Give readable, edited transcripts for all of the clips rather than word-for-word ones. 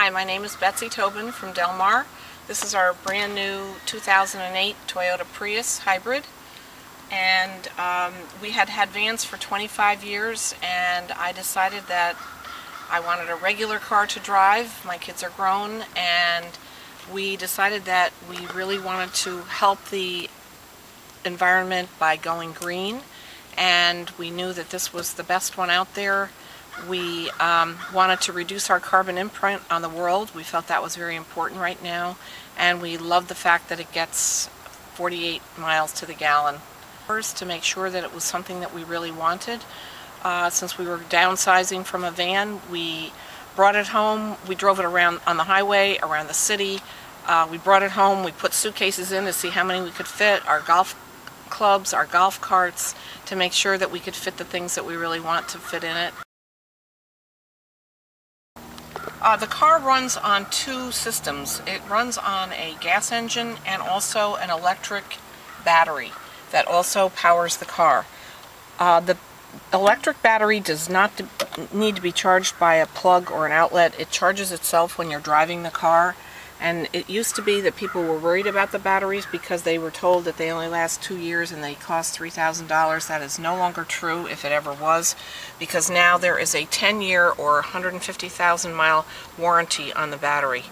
Hi, my name is Betsy Tobin from Del Mar. This is our brand new 2008 Toyota Prius Hybrid. And we had vans for 25 years, and I decided that I wanted a regular car to drive. My kids are grown, and we decided that we really wanted to help the environment by going green, and we knew that this was the best one out there. We wanted to reduce our carbon imprint on the world. We felt that was very important right now, and we love the fact that it gets 48 miles to the gallon. First, to make sure that it was something that we really wanted. Since we were downsizing from a van, we brought it home. We drove it around on the highway, around the city. We brought it home. We put suitcases in to see how many we could fit, our golf clubs, our golf carts, to make sure that we could fit the things that we really want to fit in it. The car runs on two systems. It runs on a gas engine and also an electric battery that also powers the car. The electric battery does not need to be charged by a plug or an outlet. It charges itself when you're driving the car. And it used to be that people were worried about the batteries because they were told that they only last 2 years and they cost $3,000. That is no longer true, if it ever was, because now there is a 10-year or 150,000-mile warranty on the battery.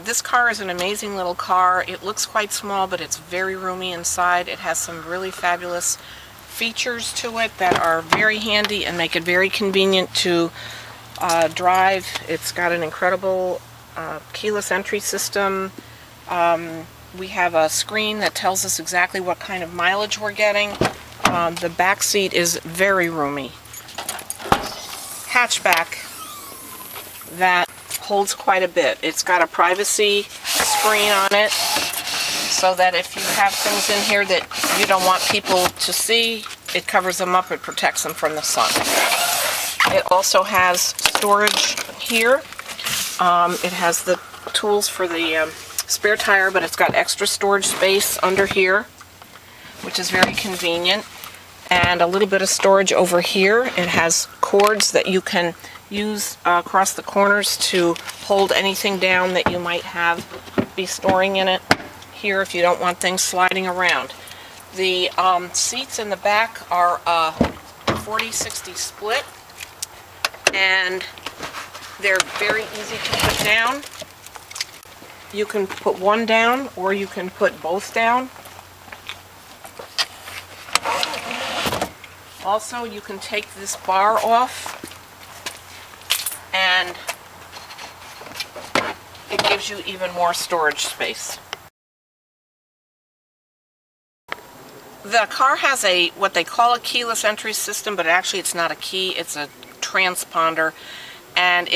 This car is an amazing little car. It looks quite small, but it's very roomy inside. It has some really fabulous features to it that are very handy and make it very convenient to drive. It's got an incredible keyless entry system. We have a screen that tells us exactly what kind of mileage we're getting. The back seat is very roomy. Hatchback that holds quite a bit. It's got a privacy screen on it so that if you have things in here that you don't want people to see, it covers them up. It protects them from the sun. It also has storage here. It has the tools for the spare tire, but it's got extra storage space under here, which is very convenient. And a little bit of storage over here. It has cords that you can use across the corners to hold anything down that you might be storing in it here if you don't want things sliding around. The seats in the back are 40-60 split, and they're very easy to put down. You can put one down or you can put both down. Also, you can take this bar off and it gives you even more storage space. The car has what they call a keyless entry system, but actually it's not a key, it's a transponder, and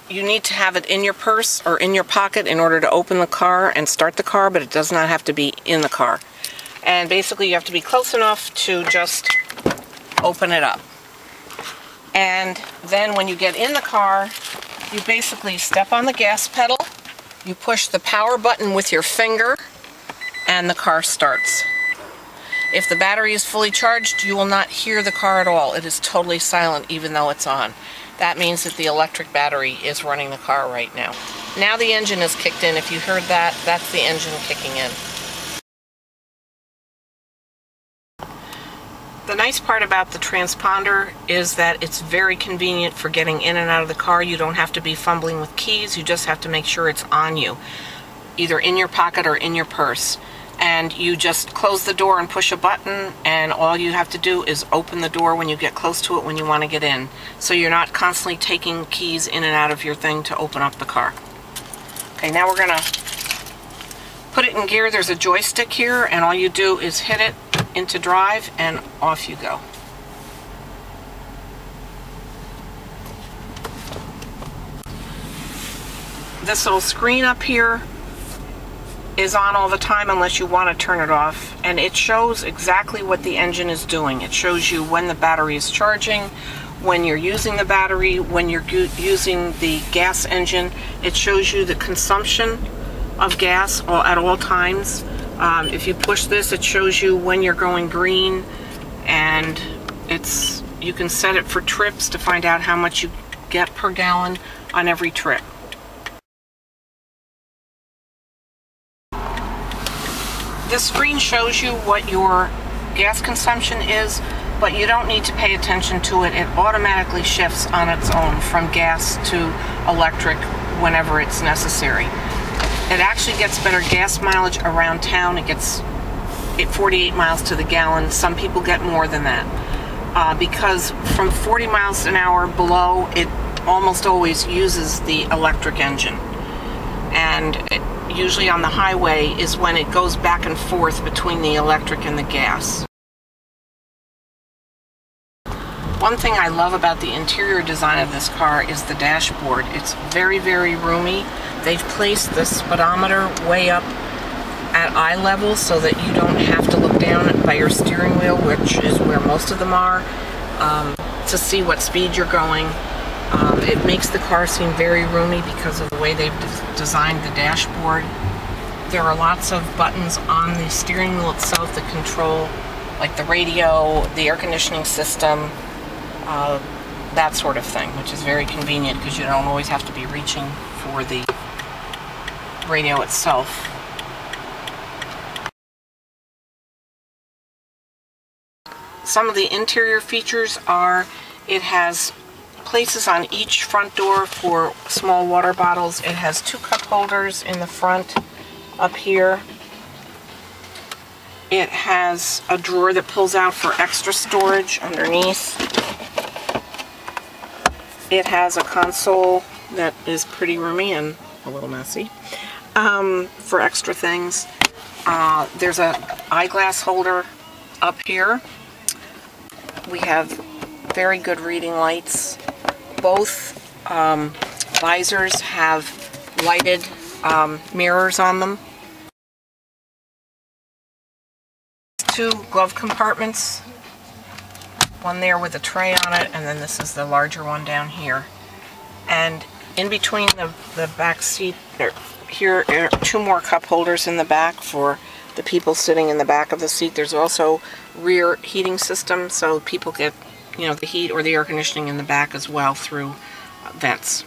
you need to have it in your purse or in your pocket in order to open the car and start the car, but it does not have to be in the car. And basically you have to be close enough to just open it up. And then when you get in the car, you basically step on the gas pedal, you push the power button with your finger, and the car starts. If the battery is fully charged, you will not hear the car at all. It is totally silent even though it's on. That means that the electric battery is running the car right now. Now the engine is kicked in. If you heard that, that's the engine kicking in. The nice part about the transponder is that it's very convenient for getting in and out of the car. You don't have to be fumbling with keys. You just have to make sure it's on you, either in your pocket or in your purse. And you just close the door and push a button, and all you have to do is open the door when you get close to it when you want to get in. So you're not constantly taking keys in and out of your thing to open up the car. Okay, now we're going to put it in gear. There's a joystick here, and all you do is hit it into drive, and off you go. This little screen up here is on all the time unless you want to turn it off, and it shows exactly what the engine is doing. It shows you when the battery is charging, when you're using the battery, when you're using the gas engine. It shows you the consumption of gas at all times. If you push this, it shows you when you're going green, and it's you can set it for trips to find out how much you get per gallon on every trip. This screen shows you what your gas consumption is, but you don't need to pay attention to it. It automatically shifts on its own from gas to electric whenever it's necessary. It actually gets better gas mileage around town. It gets 48 miles to the gallon. Some people get more than that. Because from 40 miles an hour below, it almost always uses the electric engine. And usually on the highway is when it goes back and forth between the electric and the gas. One thing I love about the interior design of this car is the dashboard. It's very, very roomy. They've placed the speedometer way up at eye level so that you don't have to look down by your steering wheel, which is where most of them are, to see what speed you're going. It makes the car seem very roomy because of the way they've designed the dashboard. There are lots of buttons on the steering wheel itself that control, like the radio, the air conditioning system, that sort of thing, which is very convenient because you don't always have to be reaching for the radio itself. Some of the interior features are, it has places on each front door for small water bottles. It has 2 cup holders in the front up here. It has a drawer that pulls out for extra storage underneath. It has a console that is pretty roomy and a little messy for extra things. There's an eyeglass holder up here. We have very good reading lights. Both visors have lighted mirrors on them. 2 glove compartments. One there with a tray on it, and then this is the larger one down here. And in between the back seat, here are 2 more cup holders in the back for the people sitting in the back of the seat. There's also rear heating system, so people get, you know, the heat or the air conditioning in the back as well through vents.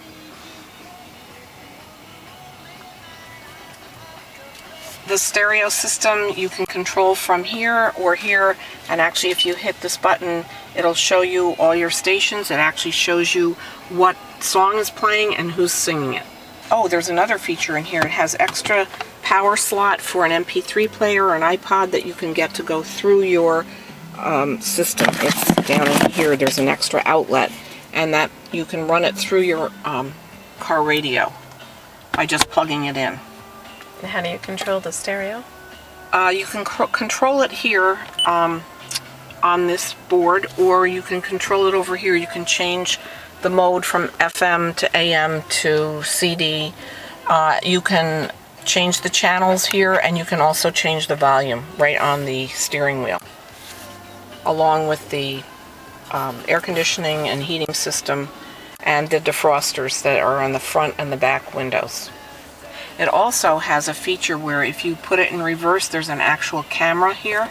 The stereo system you can control from here or here, and actually if you hit this button it'll show you all your stations. It actually shows you what song is playing and who's singing it. Oh, there's another feature in here. It has extra power slot for an MP3 player or an iPod that you can get to go through your system. It's down in here. There's an extra outlet, and that you can run it through your car radio by just plugging it in. And how do you control the stereo? You can control it here on this board, or you can control it over here. You can change the mode from FM to AM to CD. You can change the channels here, and you can also change the volume right on the steering wheel, along with the air conditioning and heating system and the defrosters that are on the front and the back windows. It also has a feature where if you put it in reverse, there's an actual camera here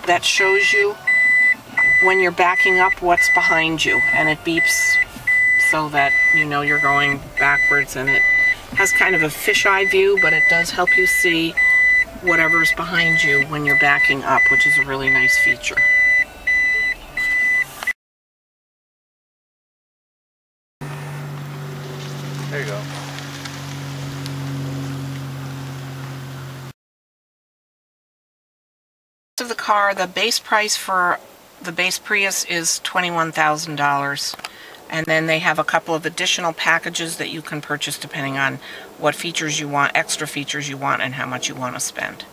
that shows you when you're backing up what's behind you, and it beeps so that you know you're going backwards, and it has kind of a fisheye view, but it does help you see whatever's behind you when you're backing up, which is a really nice feature. There you go. Of the car, the base price for the base Prius is $21,000, and then they have a couple of additional packages that you can purchase depending on what features you want, extra features you want, and how much you want to spend.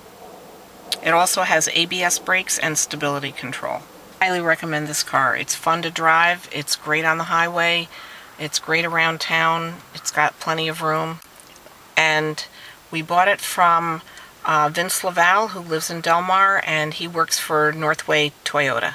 It also has ABS brakes and stability control. I highly recommend this car. It's fun to drive, it's great on the highway, it's great around town, it's got plenty of room, and we bought it from Vince Laval, who lives in Del Mar, and he works for Northway Toyota.